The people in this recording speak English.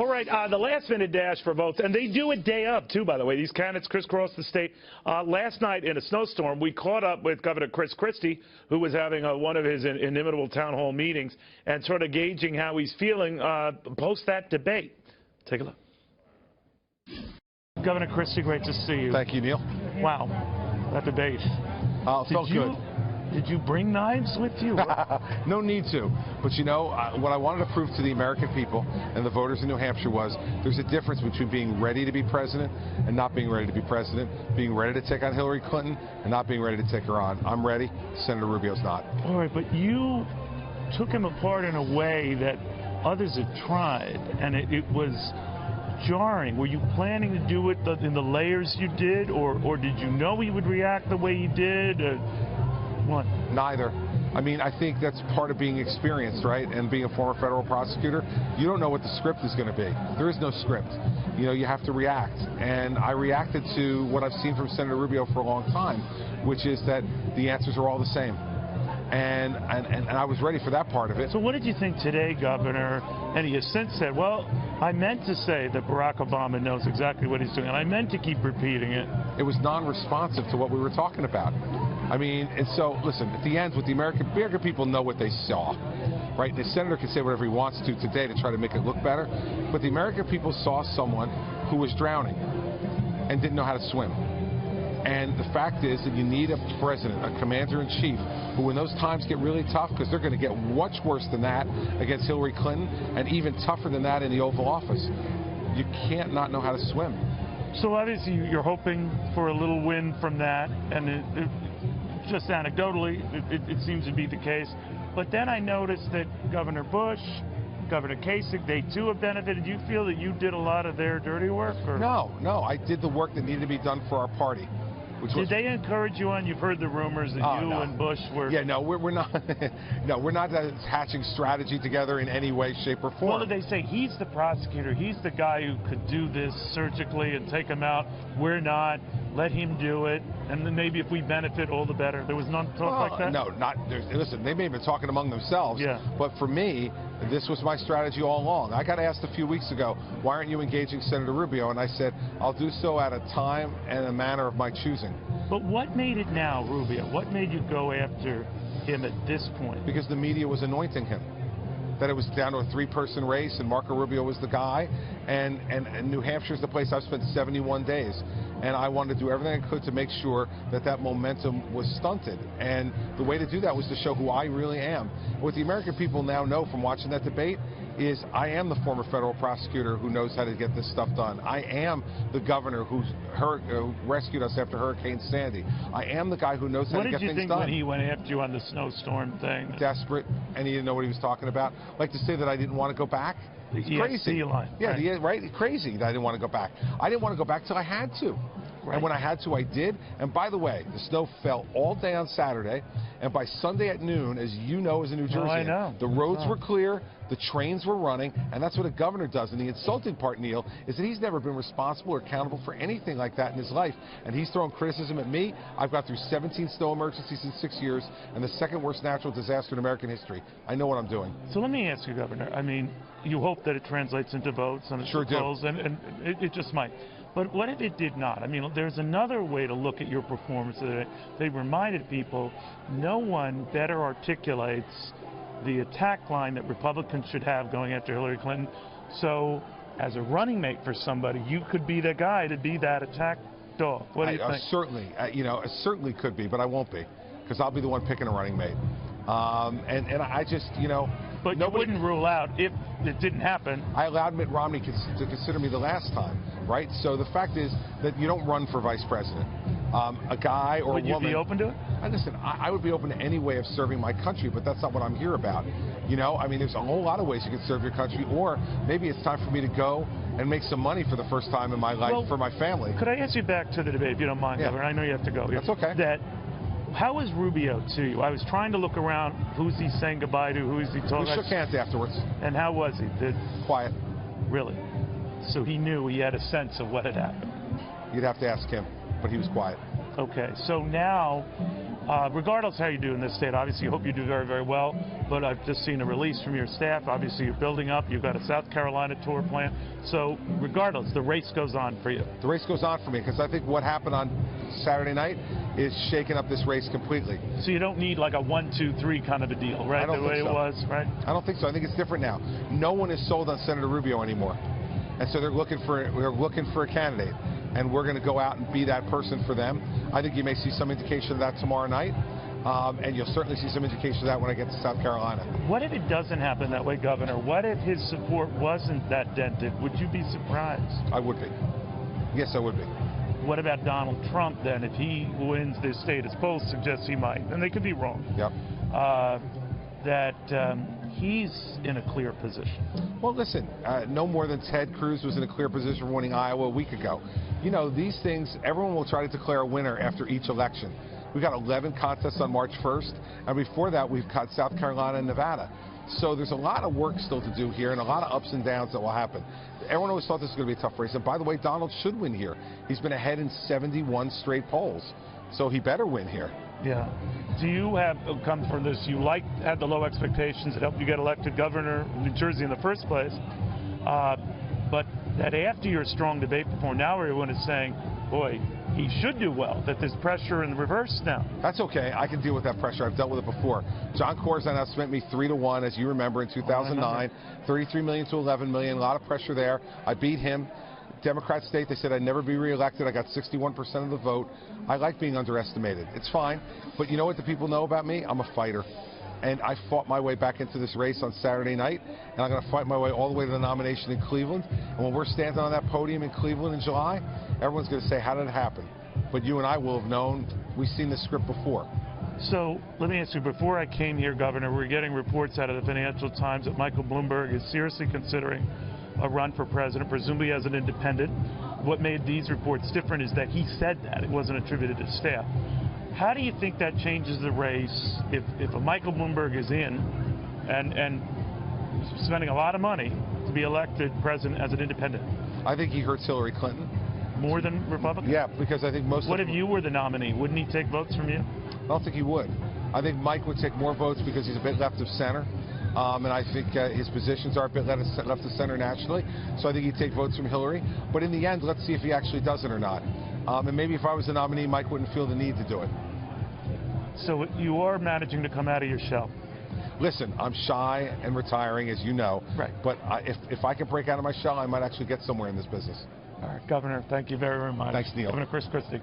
All right, the last-minute dash for votes, and they do it day up, too, by the way. These candidates crisscross the state. Last night in a snowstorm, we caught up with Governor Chris Christie, who was having one of his inimitable town hall meetings, and sort of gauging how he's feeling post that debate. Take a look. Governor Christie, great to see you. Thank you, Neil. Wow, that debate. Felt good. Did you bring knives with you? No need to. But you know, what I wanted to prove to the American people and the voters in New Hampshire was there's a difference between being ready to be president and not being ready to be president, being ready to take on Hillary Clinton and not being ready to take her on. I'm ready. Senator Rubio's not. All right, but you took him apart in a way that others had tried, and it was jarring. Were you planning to do it in the layers you did, or did you know he would react the way he did? What? Neither. I mean, I think that's part of being experienced, right? And being a former federal prosecutor, you don't know what the script is going to be. There is no script. You know, you have to react. And I reacted to what I've seen from Senator Rubio for a long time, which is that the answers are all the same. And I was ready for that part of it. So what did you think today, Governor? And he has since said, well, I meant to say that Barack Obama knows exactly what he's doing, and I meant to keep repeating it. It was non-responsive to what we were talking about. I mean, and so, listen, at the end, what the American people know what they saw, right? The senator can say whatever he wants to today to try to make it look better, but the American people saw someone who was drowning and didn't know how to swim. And the fact is that you need a president, a commander-in-chief, who when those times get really tough, because they're going to get much worse than that against Hillary Clinton, and even tougher than that in the Oval Office, you can't not know how to swim. So obviously you're hoping for a little win from that, and just anecdotally, it seems to be the case. But then I noticed that Governor Bush, Governor Kasich, they too have benefited. Do you feel that you did a lot of their dirty work? Or? No, I did the work that needed to be done for our party. Did they encourage you on? You've heard the rumors that you and Bush were... Yeah, no, we're not. No, we're not hatching strategy together in any way, shape, or form. Well, did they say he's the prosecutor, he's the guy who could do this surgically and take him out? We're not. Let him do it, and then maybe if we benefit, all the better. There was none talk like that? No, not. Listen, they may have been talking among themselves. Yeah. But for me, this was my strategy all along. I got asked a few weeks ago, why aren't you engaging Senator Rubio? And I said, I'll do so at a time and a manner of my choosing. But what made it now, Rubio? What made you go after him at this point? Because the media was anointing him. That it was down to a three-person race, and Marco Rubio was the guy, and New Hampshire's the place I've spent 71 days, and I wanted to do everything I could to make sure that that momentum was stunted, and the way to do that was to show who I really am. What the American people now know from watching that debate is I am the former federal prosecutor who knows how to get this stuff done. I am the governor who rescued us after Hurricane Sandy. I am the guy who knows how to get things done. What did you think when he went after you on the snowstorm thing? Desperate, and he didn't know what he was talking about. Like to say that I didn't want to go back? It's crazy. Line. Yeah, right? Crazy that I didn't want to go back. I didn't want to go back till I had to. Right. And when I had to, I did. And by the way, the snow fell all day on Saturday, and by Sunday at noon, as you know as a New Jerseyan, the roads were clear, the trains were running, and that's what a governor does. And the insulting part, Neil, is that he's never been responsible or accountable for anything like that in his life. And he's throwing criticism at me. I've got through 17 snow emergencies in 6 years, and the second worst natural disaster in American history. I know what I'm doing. So let me ask you, Governor, I mean, you hope that it translates into votes and sure polls, and it just might. But what if it did not? I mean, there's another way to look at your performance today. They reminded people no one better articulates the attack line that Republicans should have going after Hillary Clinton. So as a running mate for somebody, you could be the guy to be that attack dog. What do you think? Certainly, I certainly could be, but I won't be, because I'll be the one picking a running mate. And I just, But you wouldn't rule out if it didn't happen. I allowed Mitt Romney to consider me the last time, right? So the fact is that you don't run for vice president. A guy or a woman. Would you be open to it? Listen, I would be open to any way of serving my country, but that's not what I'm here about. I mean, there's a whole lot of ways you can serve your country, or maybe it's time for me to go and make some money for the first time in my life for my family. Could I ask you back to the debate, if you don't mind, Governor? I know you have to go. That's okay. How is Rubio to you? I was trying to look around. Who's he saying goodbye to? Who is he talking to? We shook hands afterwards. And how was he? Quiet. Really? So he knew, he had a sense of what had happened? You'd have to ask him, but he was quiet. Okay. So now, regardless of how you do in this state, obviously you hope you do very, very well. but I've just seen a release from your staff. Obviously, you're building up. You've got a South Carolina tour plan. So regardless, the race goes on for you. The race goes on for me because I think what happened on Saturday night is shaking up this race completely. So you don't need like a 1, 2, 3 kind of a deal, right? I don't the way think so. It was, right? I don't think so. I think it's different now. No one is sold on Senator Rubio anymore, and so they're looking for a candidate, and we're going to go out and be that person for them. I think you may see some indication of that tomorrow night. And you'll certainly see some indication of that when I get to South Carolina. What if it doesn't happen that way, Governor? What if his support wasn't that dented? Would you be surprised? I would be. Yes, I would be. What about Donald Trump, then? If he wins this state, as polls suggest he might, and they could be wrong, yep. He's in a clear position. Well, listen, no more than Ted Cruz was in a clear position for winning Iowa a week ago. You know, these things, everyone will try to declare a winner after each election. We've got 11 contests on March 1st, and before that we've got South Carolina and Nevada. So there's a lot of work still to do here and a lot of ups and downs that will happen. Everyone always thought this was going to be a tough race, and by the way, Donald should win here. He's been ahead in 71 straight polls, so he better win here. Yeah. Do you have, come from this, you had the low expectations that helped you get elected governor of New Jersey in the first place, but that after your strong debate performance, now everyone is saying, boy, he should do well, that there's pressure in the reverse now. That's okay. I can deal with that pressure. I've dealt with it before. John Corzine outspent me 3-1, as you remember, in 2009. 33 million to 11 million. A lot of pressure there. I beat him. Democrat state, they said I'd never be reelected. I got 61% of the vote. I like being underestimated. It's fine. But you know what the people know about me? I'm a fighter. And I fought my way back into this race on Saturday night, and I'm going to fight my way all the way to the nomination in Cleveland. And when we're standing on that podium in Cleveland in July, everyone's going to say, how did it happen? But you and I will have known. We've seen this script before. So let me ask you, before I came here, Governor, we're getting reports out of the Financial Times that Michael Bloomberg is seriously considering a run for president, presumably as an independent. What made these reports different is that he said that. It wasn't attributed to staff. How do you think that changes the race if a Michael Bloomberg is in and spending a lot of money to be elected president as an independent? I think he hurts Hillary Clinton. More than Republicans? Yeah, because I think most What if you were the nominee? Wouldn't he take votes from you? I don't think he would. I think Mike would take more votes because he's a bit left of center. And I think his positions are a bit left of center nationally. So I think he'd take votes from Hillary. But in the end, let's see if he actually does it or not. And maybe if I was the nominee, Mike wouldn't feel the need to do it. So you are managing to come out of your shell. Listen, I'm shy and retiring, as you know. Right. But if I can break out of my shell, I might actually get somewhere in this business. All right, Governor, thank you very, very much. Thanks, Neil. Governor Chris Christie.